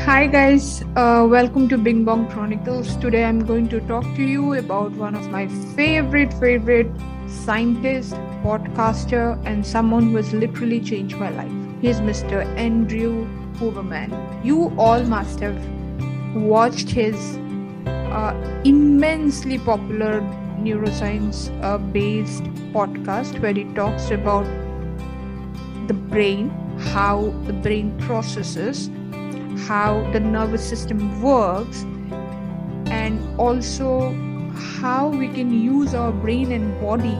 Hi guys, welcome to Bing Bong Chronicles. Today I'm going to talk to you about one of my favorite scientist, podcaster, and someone who has literally changed my life. He's Mr. Andrew Huberman. You all must have watched his immensely popular neuroscience based podcast where he talks about the brain, how the brain processes, how the nervous system works, and also how we can use our brain and body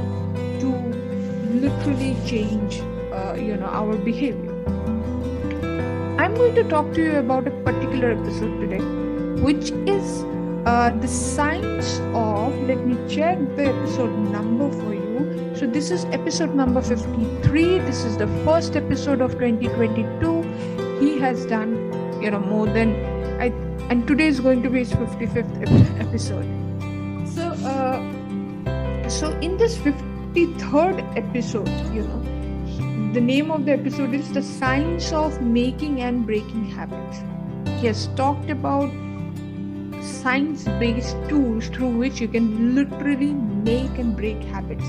to literally change our behavior. I'm going to talk to you about a particular episode today, which is the science of, let me check the episode number for you. So this is episode number 53. This is the first episode of 2022. He has done more than and today is going to be his 55th episode. So in this 53rd episode, the name of the episode is The Science of Making and Breaking Habits. He has talked about science-based tools through which you can literally make and break habits.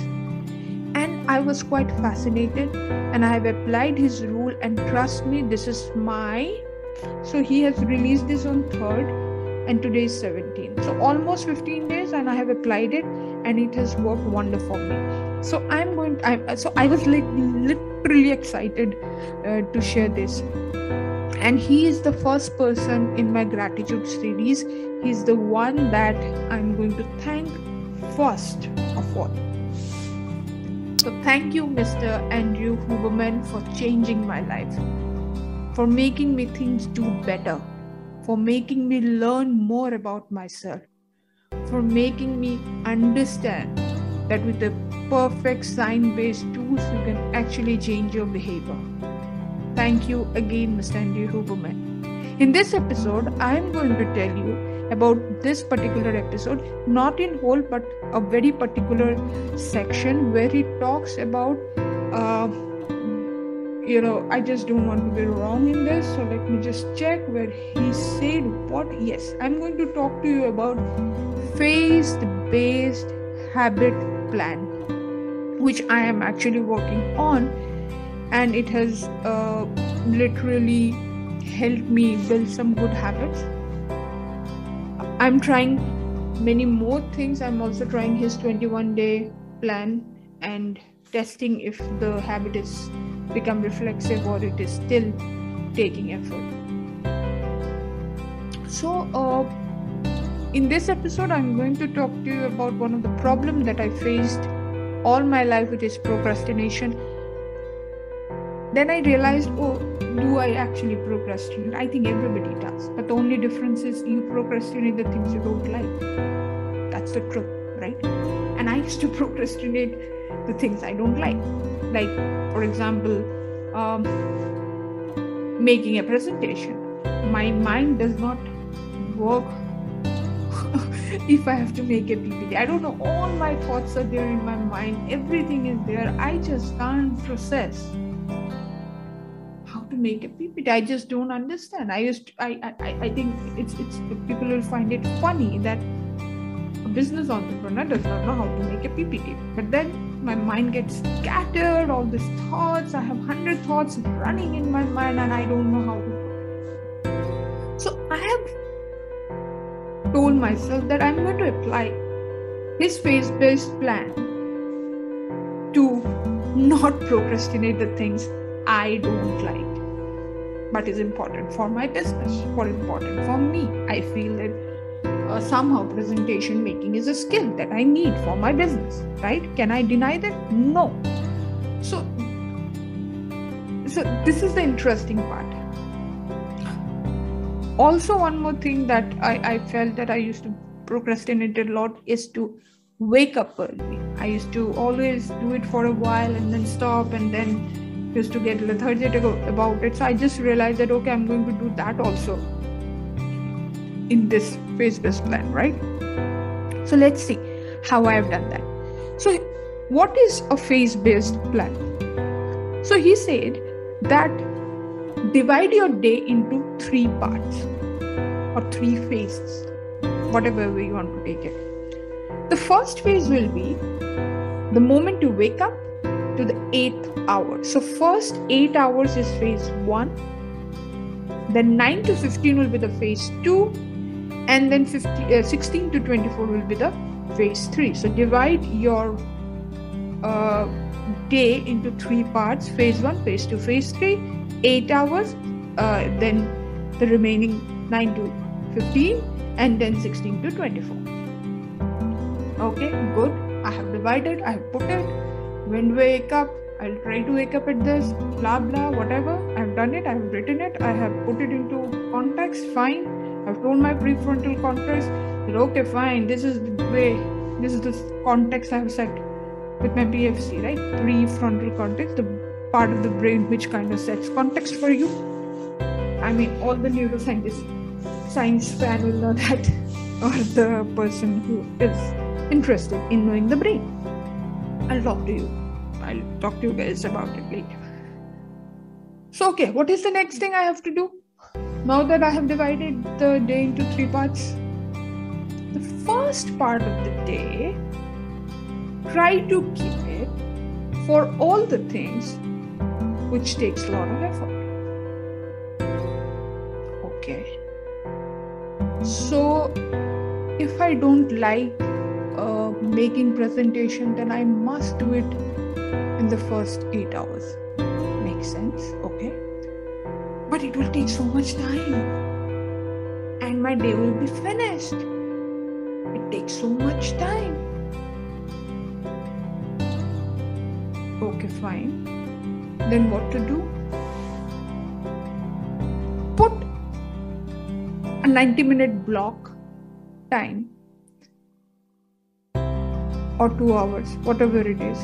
And I was quite fascinated, and I have applied his rule, and trust me, this is so he has released this on 3rd and today is 17th. So almost 15 days, and I have applied it and it has worked wonderful for me. So I was like literally excited to share this. And he is the first person in my gratitude series. He's the one that I'm going to thank first of all. So thank you, Mr. Andrew Huberman, for changing my life, for making me things do better, for making me learn more about myself, for making me understand that with the perfect science-based tools, you can actually change your behavior. Thank you again, Mr. Andrew Huberman. In this episode, I am going to tell you about this particular episode, not in whole, but a very particular section where he talks about I just don't want to be wrong in this, so let me just check where he said what. Yes, I'm going to talk to you about phase-based habit plan, which I am actually working on, and it has literally helped me build some good habits. I'm trying many more things. I'm also trying his 21-day plan and testing if the habit is become reflexive or it is still taking effort. So in this episode, I'm going to talk to you about one of the problems that I faced all my life, which is procrastination. Then I realized, do I actually procrastinate? I think everybody does, but the only difference is you procrastinate the things you don't like. That's the truth, right? And I used to procrastinate the things I don't like for example, making a presentation. My mind does not work if I have to make a PPT. I don't know, all my thoughts are there in my mind, everything is there. I just can't process how to make a PPT. I just don't understand. I think it's people will find it funny that a business entrepreneur does not know how to make a PPT. But then my mind gets scattered, all these thoughts. I have 100 thoughts running in my mind and I don't know how to. So I have told myself that I'm going to apply his phase-based plan to not procrastinate the things I don't like, but is important for my business, or important for me. I feel that somehow presentation making is a skill that I need for my business, right? Can I deny that? No. So this is the interesting part. Also, one more thing that I felt that I used to procrastinate a lot is to wake up early. I used to always do it for a while and then stop, and then used to get lethargic about it. So I just realized that, okay, I'm going to do that also in this phase-based plan, right? So let's see how I have done that. So what is a phase-based plan? So he said that divide your day into 3 parts or 3 phases, whatever way you want to take it. The first phase will be the moment you wake up to the 8th hour. So first 8 hours is phase 1, then 9 to 15 will be the phase 2, and then 16 to 24 will be the phase 3. So divide your day into 3 parts: phase 1, phase 2, phase 3, 8 hours, then the remaining 9 to 15, and then 16 to 24. Okay, good. I have divided, I have put it. When we wake up, I'll try to wake up at this, blah blah, whatever. I've done it, I've written it, I have put it into context, fine. I've told my prefrontal cortex that okay, fine, this is the way, this is the context I have set with my PFC, right? Prefrontal cortex, the part of the brain which kind of sets context for you. I mean, all the neuroscientists, science fan will know that, or the person who is interested in knowing the brain. I'll talk to you guys about it later. So, okay, what is the next thing I have to do? Now that I have divided the day into 3 parts, the first part of the day, try to keep it for all the things which takes a lot of effort. Okay. So, if I don't like making presentation, then I must do it in the first 8 hours. Makes sense? Okay. But it will take so much time, and my day will be finished. It takes so much time. Okay, fine. Then what to do? Put a 90-minute block time or 2 hours, whatever it is,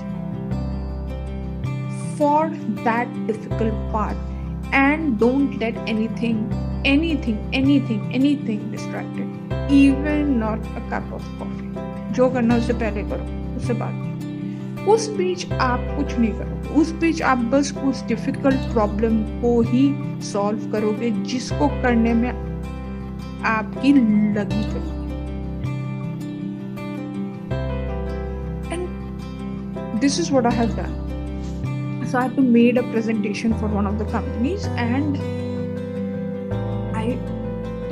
for that difficult part, and don't let anything distract it, even not a cup of coffee. जो करना उससे पहले करो, उससे बाद में। उस बीच आप कुछ नहीं करोगे, उस बीच आप बस उस डिफिकल्ट प्रॉब्लम को ही सॉल्व करोगे जिसको करने में आपकी लगी करेगी। And this is what I have done. So I have made a presentation for one of the companies, and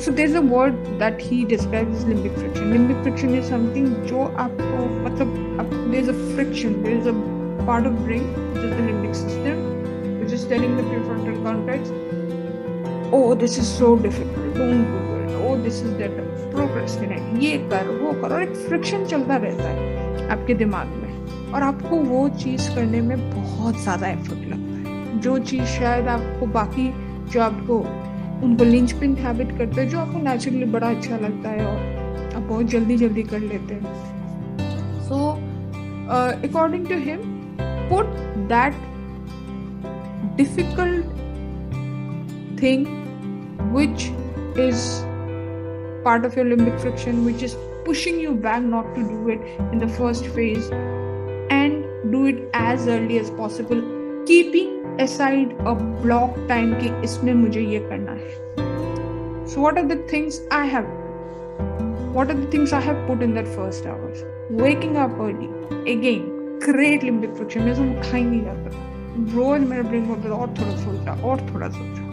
so there's a word that he describes as limbic friction. Limbic friction is something जो आपको मतलब there's a friction, there's a part of brain which is the limbic system, which is telling the prefrontal cortex, oh this is so difficult, don't do it, oh this is that, procrastinate, ये कर वो कर, और एक friction चलता रहता है आपके दिमाग में, और आपको वो चीज़ करने में बहुत ज़्यादा एफर्ट लगता है। जो चीज़ शायद आपको बाकी जो आपको उनको लिंचपिन हैबिट करते हैं, जो आपको नेचुरली बड़ा अच्छा लगता है और आप बहुत जल्दी कर लेते हैं। So according to him, put that difficult thing which is part of your limbic friction, which is pushing you back not to do it in the first phase, and do it as early as possible, keeping aside a block time कि इसमें मुझे ये करना है। So what are the things I have put in that first hours? Waking up early, again, great limbic friction, मेरे से उठा ही नहीं जाता था, रोज मेरा ब्रेन बोलता था और थोड़ा सोचा,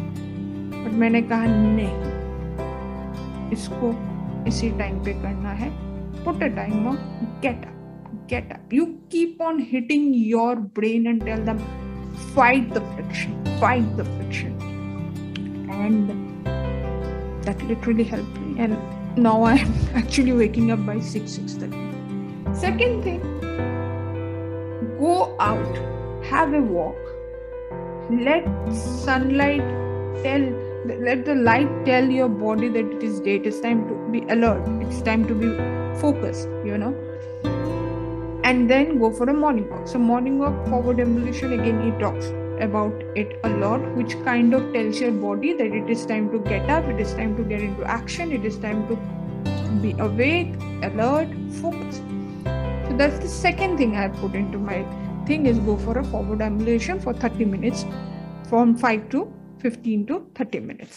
बट मैंने कहा नहीं, इसको इसी टाइम पे करना है। Put a timer, get up. You keep on hitting your brain and tell them, fight the friction. And that literally helped me. And now I'm actually waking up by 6:30. Second thing, go out, have a walk. Let the light tell your body that it is day, it is time to be alert, it's time to be focused, and then go for a morning walk. So morning walk, forward evolution, again he talks about it a lot, which kind of tells your body that it is time to get up, it is time to get into action, it is time to be awake, alert, focused. So that's the second thing I put into my thing, is go for a forward ambulation for 30 minutes from 5 to 15 to 30 minutes.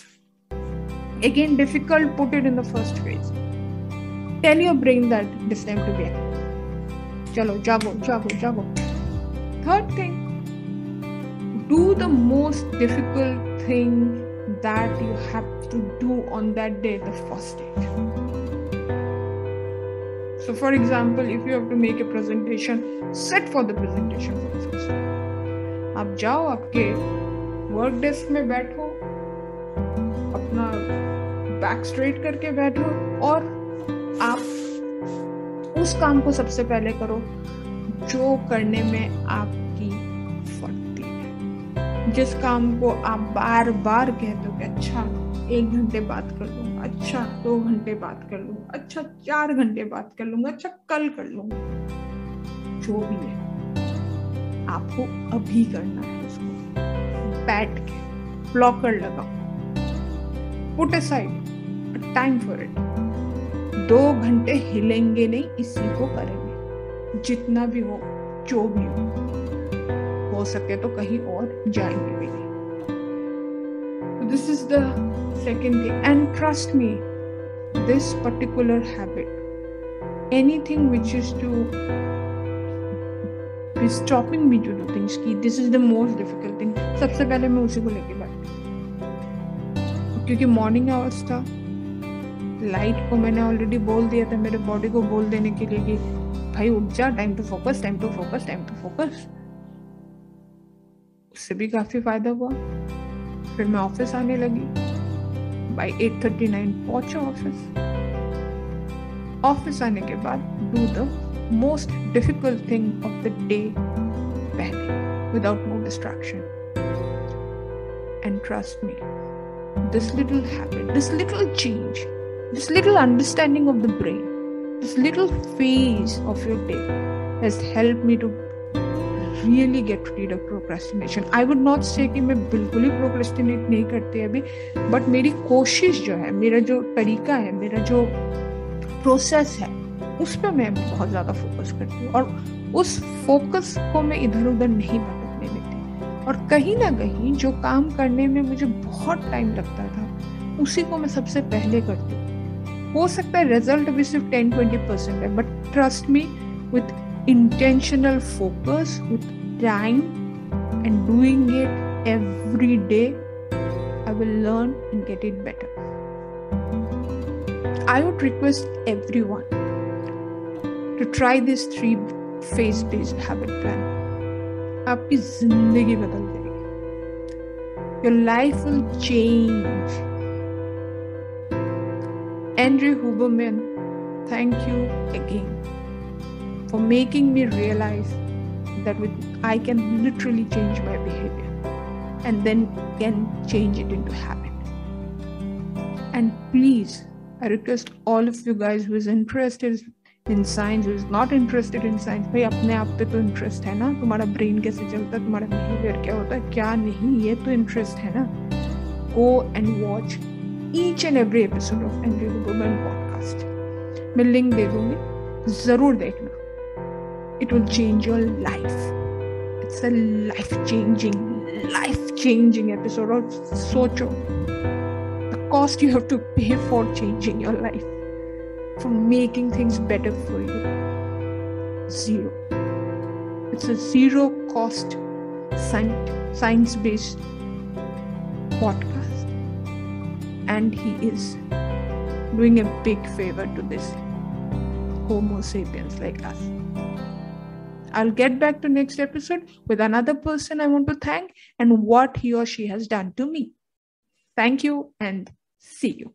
Again, difficult, put it in the first phase. Tell your brain that it's time to be active. Chalo, jago. Third thing, do the most difficult thing that you have to do on that day, the first day. So for example, if you have to make a presentation, sit for the presentation for the first time. आप जाओ, आपके work desk में बैठो, अपना back straight करके बैठो और आप उस काम को सबसे पहले करो जो करने में आपकी फटती है, जिस काम को आप बार बार कहते हो कि अच्छा 1 घंटे बात कर लूंगा, अच्छा 2 घंटे बात कर लूंगा, अच्छा 4 घंटे बात कर लूंगा, अच्छा कल कर लूंगा। जो भी है आपको अभी करना है, उसको बैठ के ब्लॉकर लगाओ, put aside time for it. 2 घंटे हिलेंगे नहीं, इसी को करेंगे, जितना भी हो, जो भी हो सके तो कहीं और जाएंगे भी नहीं। This is the second thing, and trust me, this particular habit, anything which is to be stopping me to do things, ki this is the most difficult thing, सबसे पहले मैं उसी को लेके बैठती, क्योंकि मॉर्निंग आवर्स था, लाइट को मैंने ऑलरेडी बोल दिया था मेरे बॉडी को बोल देने के लिए कि भाई उठ जा, time to focus, time to focus, time to focus. उससे भी काफी फायदा हुआ। फिर मैं ऑफिस आने लगी, by 8:39 पहुंचा ऑफिस आने के बाद do the most difficult thing of the day पहले, without no distraction, and trust me, this little habit, this little change, this little understanding of the brain, this little phase of your day has helped me to really get rid of procrastination. I would not say कि मैं बिल्कुल ही procrastinate नहीं करती अभी, but मेरी कोशिश जो है, मेरा जो तरीका है, मेरा जो प्रोसेस है, उस पर मैं बहुत ज़्यादा फोकस करती हूँ और उस फोकस को मैं इधर उधर नहीं भटकने देती। और कहीं ना कहीं जो काम करने में मुझे बहुत टाइम लगता था, उसी को मैं सबसे पहले करती हूँ। हो सकता है रिजल्ट भी सिर्फ 10-20% है, but trust me, with intentional focus, with time and doing it every day, I will learn and get it better. I would request everyone to try this 3-phase based habit plan. आपकी जिंदगी बदल जाएगी. Your life will change. Andrew Huberman, thank you again for making me realize that I can literally change my behavior and then can change it into habit. And please, I request all of you guys who is interested in science, who is not interested in science, भाई अपने आप पे तो interest है ना, तुम्हारा brain कैसे चलता है, तुम्हारा बिहेवियर क्या होता है, क्या नहीं, ये तो इंटरेस्ट है ना। Go and watch each and every episode of Andrew Huberman podcast. मैं लिंक दे दूंगी, जरूर देखना। It will change your life. It's a life-changing episode. और सोचो, the cost you have to pay for changing your life, for making things better for you, 0. It's a 0 cost science-based podcast, and he is doing a big favor to this Homo sapiens like us. I'll get back to next episode with another person I want to thank and what he or she has done to me. Thank you and see you.